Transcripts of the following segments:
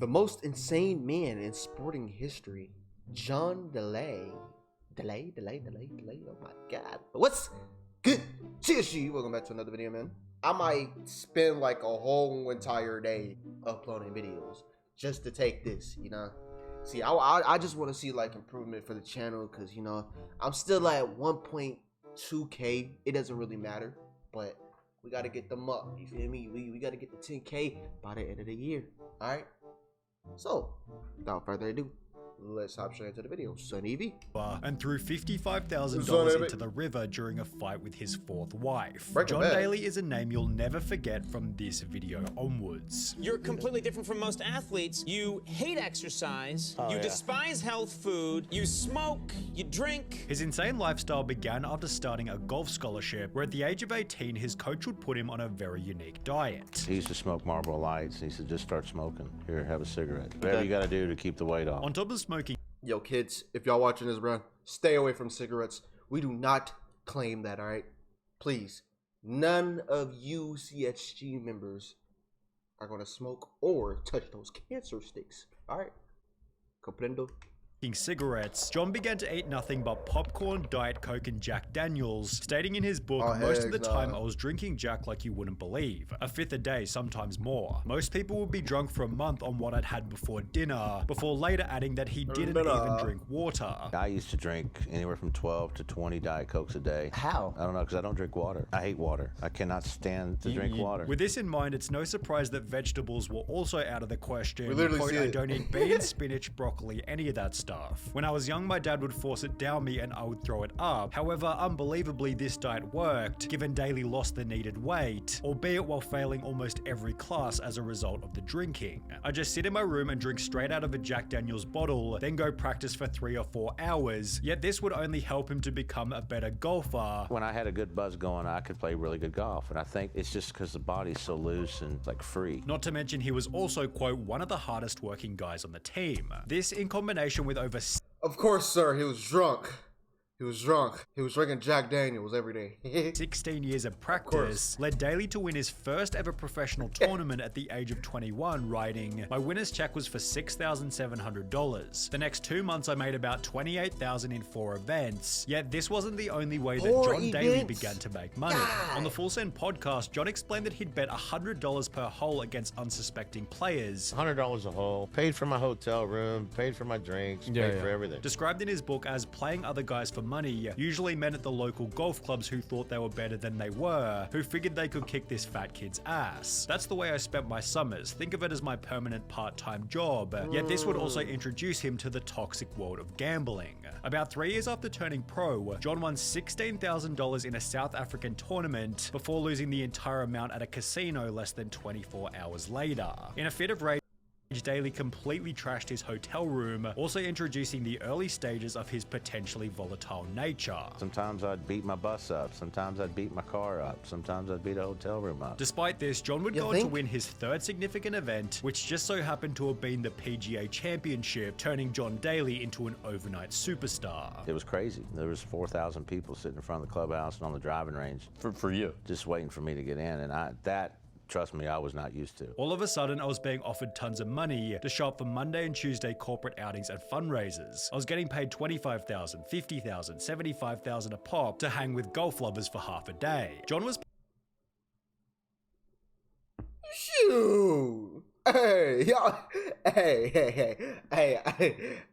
The most insane man in sporting history, John Daly. Daly. Oh my God. What's good? TSG. Welcome back to another video, man. I might spend like a whole entire day uploading videos just to take this, you know. See, I just want to see like improvement for the channel because, you know, I'm still at 1.2K. It doesn't really matter, but we got to get them up. You feel me? We got to get the 10K by the end of the year. All right. So, without further ado, let's hop straight into the video. Son Evie. And threw $55,000 into the river during a fight with his fourth wife. John Daly is a name you'll never forget from this video onwards. You're completely different from most athletes. You hate exercise, you despise health food, you smoke, you drink. His insane lifestyle began after starting a golf scholarship, where at the age of 18, his coach would put him on a very unique diet. He used to smoke Marlboro Lights, and he said, just start smoking. Here, have a cigarette. Whatever you gotta do to keep the weight off. On top of smoking, yo kids, if y'all watching this, bro, stay away from cigarettes. We do not claim that, all right? Please, none of you CHG members are gonna smoke or touch those cancer sticks, all right? Comprendo? cigarettes, John began to eat nothing but popcorn, Diet Coke, and Jack Daniels, stating in his book, most of the time I was drinking Jack like you wouldn't believe. A fifth a day, sometimes more. Most people would be drunk for a month on what I'd had before dinner, before later adding that he didn't even drink water. I used to drink anywhere from 12 to 20 Diet Cokes a day. How? I don't know, because I don't drink water. I hate water. I cannot stand to drink water. With this in mind, it's no surprise that vegetables were also out of the question. We literally see I don't eat beans, spinach, broccoli, any of that stuff. When I was young, my dad would force it down me and I would throw it up. However, unbelievably, this diet worked, given Daly lost the needed weight, albeit while failing almost every class as a result of the drinking. I just sit in my room and drink straight out of a Jack Daniels bottle, then go practice for 3 or 4 hours, yet this would only help him to become a better golfer. When I had a good buzz going, I could play really good golf, and I think it's just because the body's so loose and like free. Not to mention he was also, quote, one of the hardest working guys on the team. This in combination with over... Of course, sir, he was drunk. He was drunk. He was drinking Jack Daniels every day. 16 years of practice led Daly to win his first ever professional tournament at the age of 21, writing, "My winner's check was for $6,700. The next 2 months I made about $28,000 in 4 events. Yet this wasn't the only way that John Daly began to make money." On the Full Send podcast, John explained that he'd bet $100 per hole against unsuspecting players. $100 a hole, paid for my hotel room, paid for my drinks, paid for everything. Described in his book as playing other guys for money, usually men at the local golf clubs who thought they were better than they were, who figured they could kick this fat kid's ass. That's the way I spent my summers. Think of it as my permanent part-time job. Yet this would also introduce him to the toxic world of gambling. About 3 years after turning pro, John won $16,000 in a South African tournament before losing the entire amount at a casino less than 24 hours later. In a fit of rage, Daly completely trashed his hotel room, also introducing the early stages of his potentially volatile nature. Sometimes I'd beat my bus up, sometimes I'd beat my car up, sometimes I'd beat a hotel room up. Despite this, John would go on to win his 3rd significant event, which just so happened to have been the PGA Championship, turning John Daly into an overnight superstar. It was crazy. There was 4,000 people sitting in front of the clubhouse and on the driving range. For you? Just waiting for me to get in, and trust me, I was not used to. All of a sudden, I was being offered tons of money to show up for Monday and Tuesday corporate outings and fundraisers. I was getting paid $25,000, $50,000, $75,000 a pop to hang with golf lovers for half a day. John was... Shoot! Hey, y'all. Hey,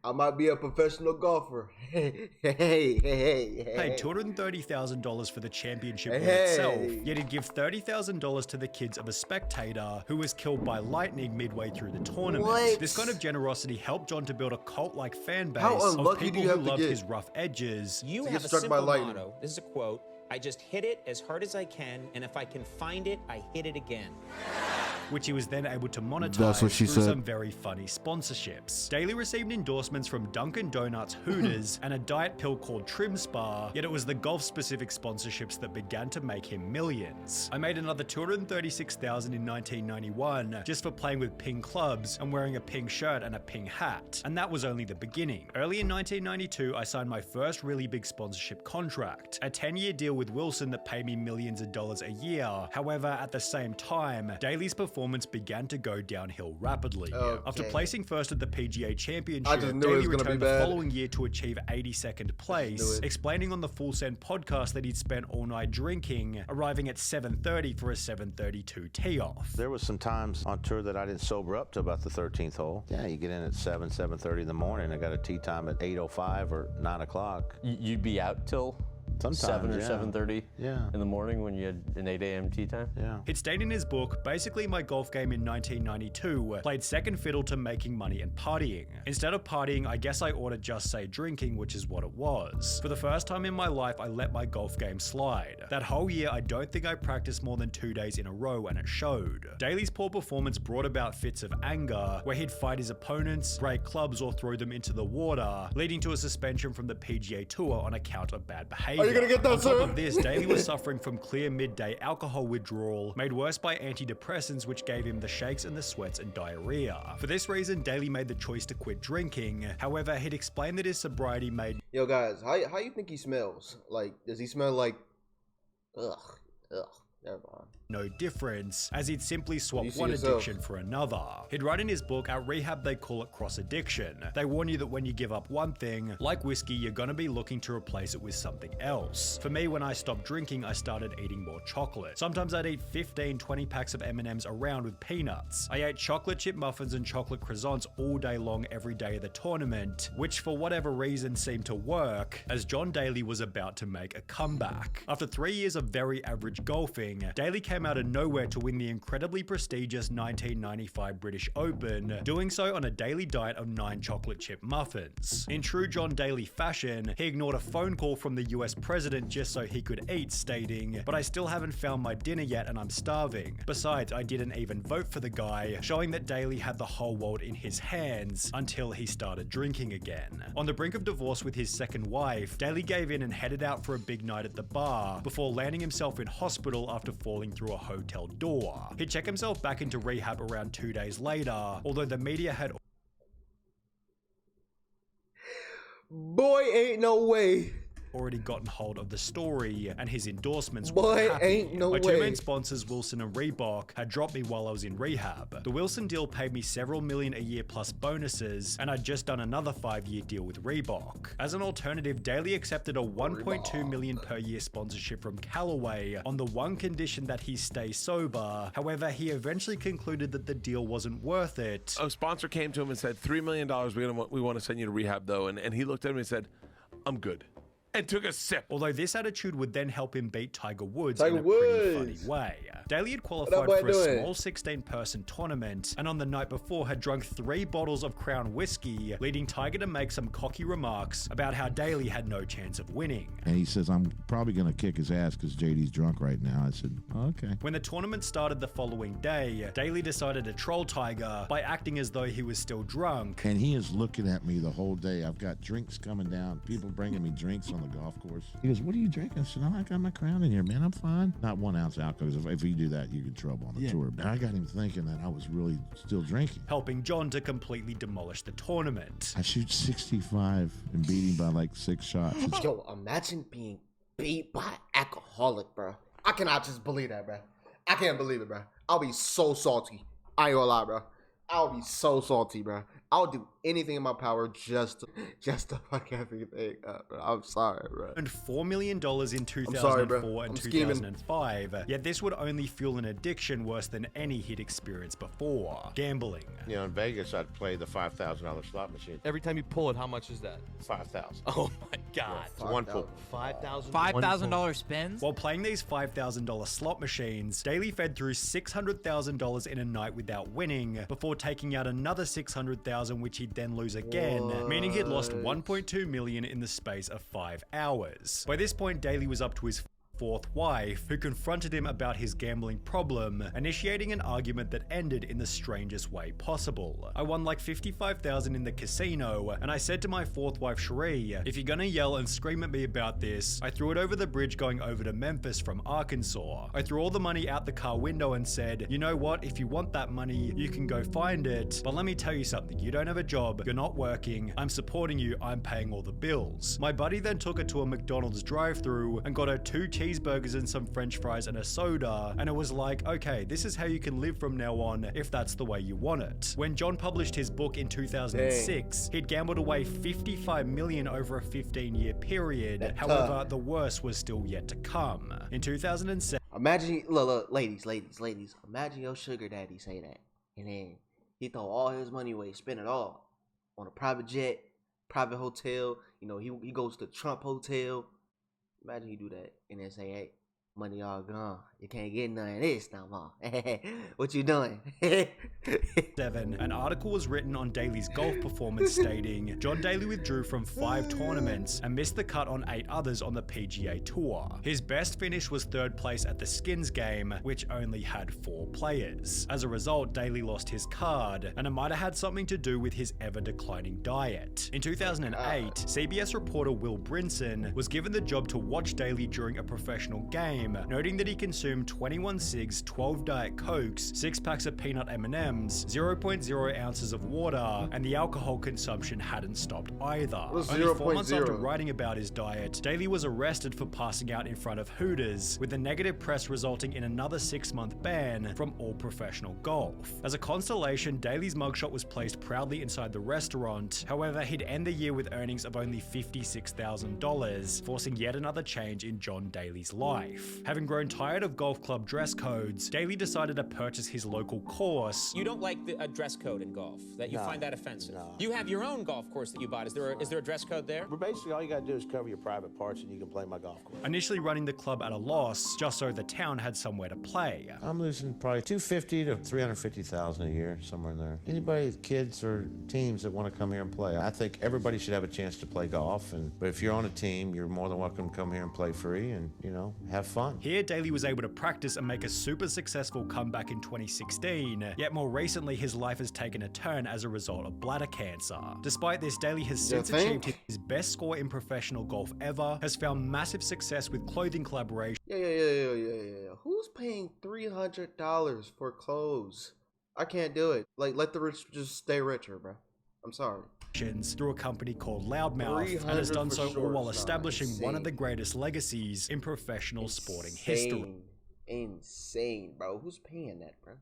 I might be a professional golfer. Hey. Paid $230,000 for the championship itself, yet he'd give $30,000 to the kids of a spectator who was killed by lightning midway through the tournament. This kind of generosity helped John to build a cult-like fan base of people who loved his rough edges. You have a simple motto. This is a quote. I just hit it as hard as I can, and if I can find it, I hit it again. Which he was then able to monetize through some very funny sponsorships. Daly received endorsements from Dunkin' Donuts, Hooters, and a diet pill called Trim Spa, yet it was the golf-specific sponsorships that began to make him millions. I made another $236,000 in 1991 just for playing with ping clubs and wearing a ping shirt and a ping hat, and that was only the beginning. Early in 1992, I signed my first really big sponsorship contract, a 10-year deal with Wilson that paid me millions of dollars a year. However, at the same time, Daly's performance performance began to go downhill rapidly. Okay. After placing first at the PGA Championship, I just knew it was Daly gonna be returned the bad. following year to achieve 82nd place, explaining on the Full Send podcast that he'd spent all night drinking, arriving at 7:30 for a 7:32 tee-off. There was some times on tour that I didn't sober up till about the 13th hole. Yeah, you get in at 7:30 in the morning. I got a tee time at 8:05 or 9 o'clock. You'd be out till Sometimes, 7 or yeah. 7:30 Yeah. in the morning when you had an 8 a.m. tee time? Yeah. He'd stated in his book, basically my golf game in 1992 played second fiddle to making money and partying. Instead of partying, I guess I ought to just say drinking, which is what it was. For the first time in my life, I let my golf game slide. That whole year, I don't think I practiced more than 2 days in a row, and it showed. Daly's poor performance brought about fits of anger, where he'd fight his opponents, break clubs, or throw them into the water, leading to a suspension from the PGA Tour on account of bad behavior. Are you gonna get that, On top sir? of this, Daly was suffering from clear midday alcohol withdrawal, made worse by antidepressants which gave him the shakes and the sweats and diarrhea. For this reason, Daly made the choice to quit drinking. However, he'd explained that his sobriety made Yo, guys, how you think he smells? Like, does he smell like? Ugh. Never mind. no difference, as he'd simply swap You see one yourself. addiction for another. He'd write in his book, at rehab they call it cross addiction. They warn you that when you give up one thing, like whiskey, you're gonna be looking to replace it with something else. For me, when I stopped drinking, I started eating more chocolate. Sometimes I'd eat 15, 20 packs of M&Ms around with peanuts. I ate chocolate chip muffins and chocolate croissants all day long every day of the tournament, which for whatever reason seemed to work, as John Daly was about to make a comeback. After 3 years of very average golfing, Daly came out of nowhere to win the incredibly prestigious 1995 British Open, doing so on a daily diet of 9 chocolate chip muffins. In true John Daly fashion, he ignored a phone call from the US president just so he could eat, stating, "But I still haven't found my dinner yet and I'm starving. Besides, I didn't even vote for the guy," showing that Daly had the whole world in his hands until he started drinking again. On the brink of divorce with his second wife, Daly gave in and headed out for a big night at the bar before landing himself in hospital after falling through a hotel door. He'd check himself back into rehab around 2 days later, although the media had Boy, ain't no way. already gotten hold of the story, and his endorsements Boy, weren't happy. ain't no My way. two main sponsors, Wilson and Reebok, had dropped me while I was in rehab. The Wilson deal paid me several million a year plus bonuses, and I'd just done another 5-year deal with Reebok. As an alternative, Daly accepted a 1.2 million per year sponsorship from Callaway on the one condition that he stay sober. However, he eventually concluded that the deal wasn't worth it. A sponsor came to him and said, $3 million, we want to send you to rehab, though. And he looked at him and said, I'm good. And took a sip. Although this attitude would then help him beat Tiger Woods Tiger in a pretty Woods. funny way. Daly had that qualified boy for a doing? small 16-person tournament, and on the night before had drunk 3 bottles of Crown whiskey, leading Tiger to make some cocky remarks about how Daly had no chance of winning. And he says, I'm probably going to kick his ass because JD's drunk right now. I said, okay. When the tournament started the following day, Daly decided to troll Tiger by acting as though he was still drunk. And he is looking at me the whole day. I've got drinks coming down, people bringing me drinks on the golf course. He goes, what are you drinking? I said, I got my Crown in here, man. I'm fine. Not 1 ounce alcohol, because if you do that, you're in trouble on the tour. But I got him thinking that I was really still drinking. Helping John to completely demolish the tournament. I shoot 65 and beat him by like 6 shots. Yo, imagine being beat by alcoholic, bro. I cannot just believe that, bro. I can't believe it, bro. I'll be so salty. I ain't gonna lie, bro. I'll be so salty, bro. I'll do anything in my power just to fuck everything up, bro. I'm sorry, bro. Earned $4 million in 2004 sorry, bro. and I'm scheming. 2005, yet this would only fuel an addiction worse than any he'd experienced before. Gambling. You know, in Vegas, I'd play the $5,000 slot machine. Every time you pull it, how much is that? $5,000. Oh my God. It's one pull. $5,000. $5,000 spins? While playing these $5,000 slot machines, Daly fed through $600,000 in a night without winning, before taking out another $600,000, which he'd then lose again, meaning he'd lost $1.2 million in the space of 5 hours. By this point, Daly was up to his 4th wife, who confronted him about his gambling problem, initiating an argument that ended in the strangest way possible. I won like $55,000 in the casino, and I said to my 4th wife, Cherie, if you're gonna yell and scream at me about this, I threw it over the bridge going over to Memphis from Arkansas. I threw all the money out the car window and said, you know what, if you want that money, you can go find it, but let me tell you something, you don't have a job, you're not working, I'm supporting you, I'm paying all the bills. My buddy then took her to a McDonald's drive-thru and got her 2 cheeseburgers cheeseburgers and some french fries and a soda, and it was like, okay, this is how you can live from now on if that's the way you want it. When John published his book in 2006, he'd gambled away $55 million over a 15-year period. However, the worst was still yet to come. In 2007, imagine, look, ladies, imagine your sugar daddy say that, and then he throw all his money away, spend it all on a private jet, private hotel. You know, he goes to Trump Hotel. Imagine he do that and then say, hey, money all gone. You can't get none of this no more. What you doing? An article was written on Daly's golf performance stating, John Daly withdrew from 5 tournaments and missed the cut on 8 others on the PGA Tour. His best finish was 3rd place at the Skins game, which only had 4 players. As a result, Daly lost his card, and it might have had something to do with his ever-declining diet. In 2008, CBS reporter Will Brinson was given the job to watch Daly during a professional game, noting that he consumed 21 cigs, 12 Diet Cokes, 6 packs of peanut M&Ms, 0.0 ounces of water, and the alcohol consumption hadn't stopped either. Only 4 months after writing about his diet, Daly was arrested for passing out in front of Hooters, with the negative press resulting in another 6-month ban from all professional golf. As a consolation, Daly's mugshot was placed proudly inside the restaurant. However, he'd end the year with earnings of only $56,000, forcing yet another change in John Daly's life. Having grown tired of golf club dress codes, Daly decided to purchase his local course. You don't like a dress code in golf? That you find that offensive? No. You have your own golf course that you bought. Is there a dress code there? Well, basically, all you got to do is cover your private parts and you can play my golf course. Initially running the club at a loss, just so the town had somewhere to play. I'm losing probably $250,000 to $350,000 a year, somewhere in there. Anybody, kids or teams that want to come here and play, I think everybody should have a chance to play golf. But if you're on a team, you're more than welcome to come here and play free and, you know, have fun. Here, Daly was able to practice and make a super successful comeback in 2016, yet more recently his life has taken a turn as a result of bladder cancer. Despite this, Daly has since achieved his best score in professional golf ever, has found massive success with clothing collaborations. Yeah. Who's paying $300 for clothes? I can't do it. Like, let the rich just stay richer, bro. I'm sorry. Through a company called Loudmouth, and has done so all while establishing one of the greatest legacies in professional sporting history. Insane, bro. Who's paying that, bro?